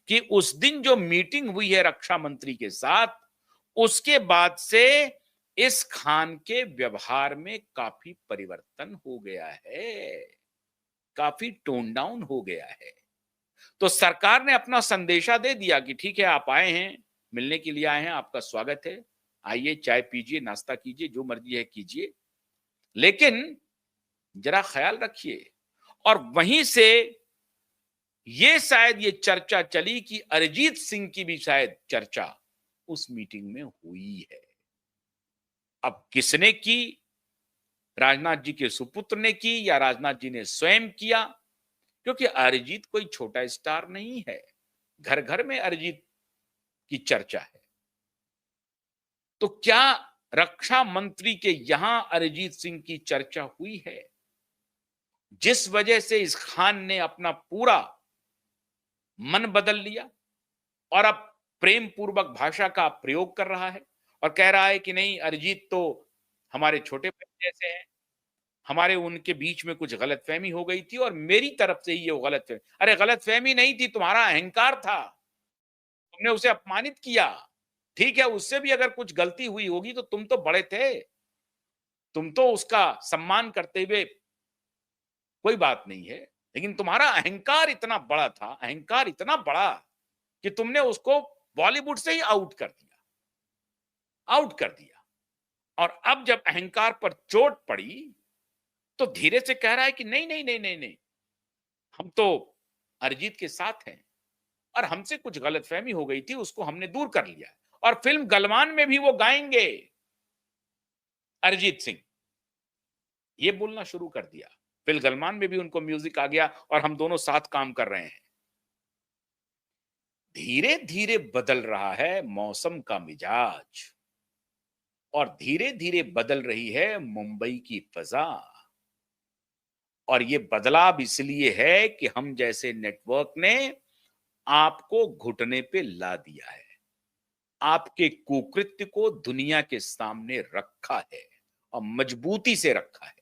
कि उस दिन जो मीटिंग हुई है रक्षा मंत्री के साथ, उसके बाद से इस खान के व्यवहार में काफी परिवर्तन हो गया है, काफी टोन डाउन हो गया है। तो सरकार ने अपना संदेशा दे दिया कि ठीक है, आप आए हैं, मिलने के लिए आए हैं, आपका स्वागत है, आइए चाय पीजिए, नाश्ता कीजिए, जो मर्जी है कीजिए, लेकिन जरा ख्याल रखिए। और वहीं से ये शायद ये चर्चा चली कि अरिजीत सिंह की भी शायद चर्चा उस मीटिंग में हुई है। अब किसने की, राजनाथ जी के सुपुत्र ने की या राजनाथ जी ने स्वयं किया? क्योंकि अरिजीत कोई छोटा स्टार नहीं है, घर घर में अरिजीत की चर्चा है। तो क्या रक्षा मंत्री के यहां अरिजीत सिंह की चर्चा हुई है, जिस वजह से इस खान ने अपना पूरा मन बदल लिया और अब प्रेम पूर्वक भाषा का प्रयोग कर रहा है और कह रहा है कि नहीं, अरिजीत तो हमारे छोटे भाई जैसे हैं, हमारे उनके बीच में कुछ गलतफहमी हो गई थी और मेरी तरफ से ही ये गलतफहमी। अरे गलतफहमी नहीं थी, तुम्हारा अहंकार था, तुमने उसे अपमानित किया। ठीक है, उससे भी अगर कुछ गलती हुई होगी तो तुम तो बड़े थे, तुम तो उसका सम्मान करते हुए कोई बात नहीं है, लेकिन तुम्हारा अहंकार इतना बड़ा था, अहंकार इतना बड़ा कि तुमने उसको बॉलीवुड से ही आउट कर दिया, आउट कर दिया। और अब जब अहंकार पर चोट पड़ी तो धीरे से कह रहा है कि नहीं नहीं नहीं नहीं नहीं, हम तो अरिजीत के साथ हैं और हमसे कुछ गलतफहमी हो गई थी, उसको हमने दूर कर लिया और फिल्म गलवान में भी वो गाएंगे अरिजीत सिंह, ये बोलना शुरू कर दिया। फिल्म गलवान में भी उनको म्यूजिक आ गया और हम दोनों साथ काम कर रहे हैं। धीरे धीरे बदल रहा है मौसम का मिजाज और धीरे धीरे बदल रही है मुंबई की फजा। और ये बदलाव इसलिए है कि हम जैसे नेटवर्क ने आपको घुटने पे ला दिया है, आपके कुकृत्य को दुनिया के सामने रखा है और मजबूती से रखा है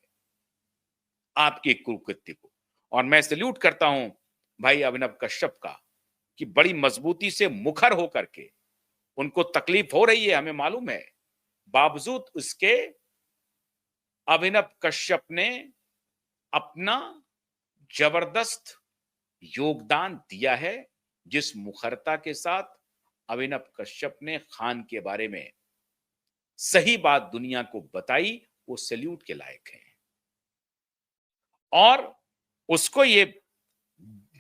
आपके कुकृत्य को। और मैं सैल्यूट करता हूं भाई अभिनव कश्यप का कि बड़ी मजबूती से मुखर होकर के, उनको तकलीफ हो रही है हमें मालूम है, बावजूद उसके अभिनव कश्यप ने अपना जबरदस्त योगदान दिया है। जिस मुखरता के साथ अभिनव कश्यप ने खान के बारे में सही बात दुनिया को बताई, वो सैल्यूट के लायक है। और उसको ये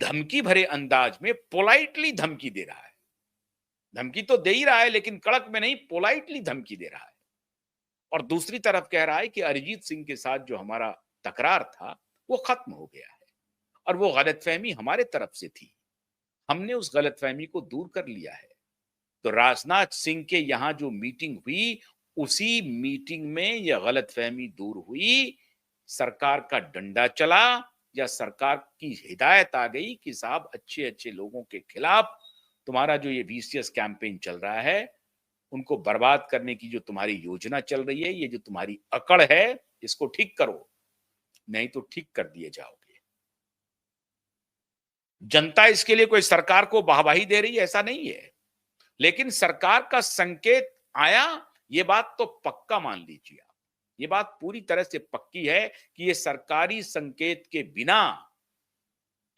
धमकी भरे अंदाज में पोलाइटली धमकी दे रहा है, धमकी तो दे ही रहा है लेकिन कड़क में नहीं, पोलाइटली धमकी दे रहा है। और दूसरी तरफ कह रहा है कि अरिजीत सिंह के साथ जो हमारा तकरार था वो खत्म हो गया है और वो गलतफहमी हमारे तरफ से थी, हमने उस गलतफहमी को दूर कर लिया है। तो राजनाथ सिंह के यहां जो मीटिंग हुई, उसी मीटिंग में यह गलतफहमी दूर हुई, सरकार का डंडा चला या सरकार की हिदायत आ गई कि साहब अच्छे अच्छे लोगों के खिलाफ तुम्हारा जो ये वीसीएस कैंपेन चल रहा है, उनको बर्बाद करने की जो तुम्हारी योजना चल रही है, ये जो तुम्हारी अकड़ है, इसको ठीक करो, नहीं तो ठीक कर दिए जाओगे। जनता इसके लिए कोई सरकार को वाहवाही दे रही है ऐसा नहीं है, लेकिन सरकार का संकेत आया, ये बात तो पक्का मान लीजिए आप, ये बात पूरी तरह से पक्की है कि ये सरकारी संकेत के बिना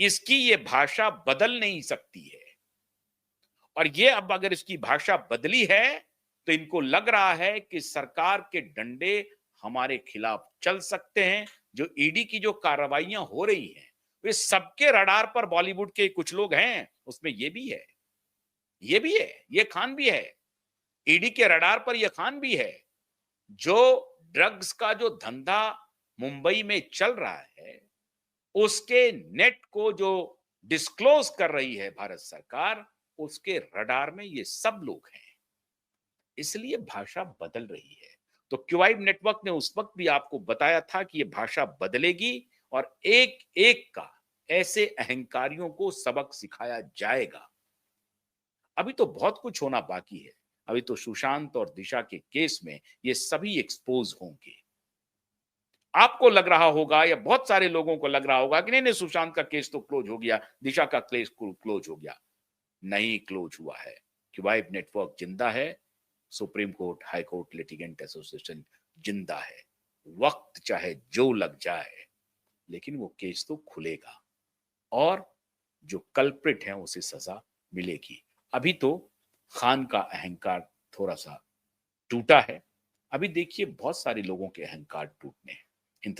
इसकी ये भाषा बदल नहीं सकती है। और ये अब अगर इसकी भाषा बदली है तो इनको लग रहा है कि सरकार के डंडे हमारे खिलाफ चल सकते हैं। जो ईडी की जो कार्रवाइयां हो रही हैं, वे सबके रडार पर बॉलीवुड के कुछ लोग हैं, उसमें ये भी है, ये भी है, ये खान भी है, ईडी के रडार पर ये खान भी है। जो ड्रग्स का जो धंधा मुंबई में चल रहा है, उसके नेट को जो डिस्क्लोज कर रही है भारत सरकार, उसके रडार में ये सब लोग हैं। इसलिए भाषा बदल रही है। तो क्यूआइब नेटवर्क ने उस वक्त भी आपको बताया था कि ये भाषा बदलेगी और एक एक का ऐसे अहंकारियों को सबक सिखाया जाएगा। अभी तो बहुत कुछ होना बाकी है, अभी तो सुशांत और दिशा के केस में ये सभी एक्सपोज होंगे। आपको लग रहा होगा या बहुत सारे लोगों को लग रहा होगा कि नहीं नहीं, सुशांत का केस तो क्लोज हो गया, दिशा का केस क्लोज हो गया। नहीं क्लोज हुआ है। क्वाइब नेटवर्क जिंदा है। Supreme court, high court litigant association जिंदा है। वक्त चाहे जो लग जाए, लेकिन वो केस तो खुलेगा और जो कल्प्रिट है उसे सजा मिलेगी। अभी तो खान का अहंकार थोड़ा सा टूटा है। अभी देखिए बहुत सारे लोगों के अहंकार टूटने हैं। इंतजार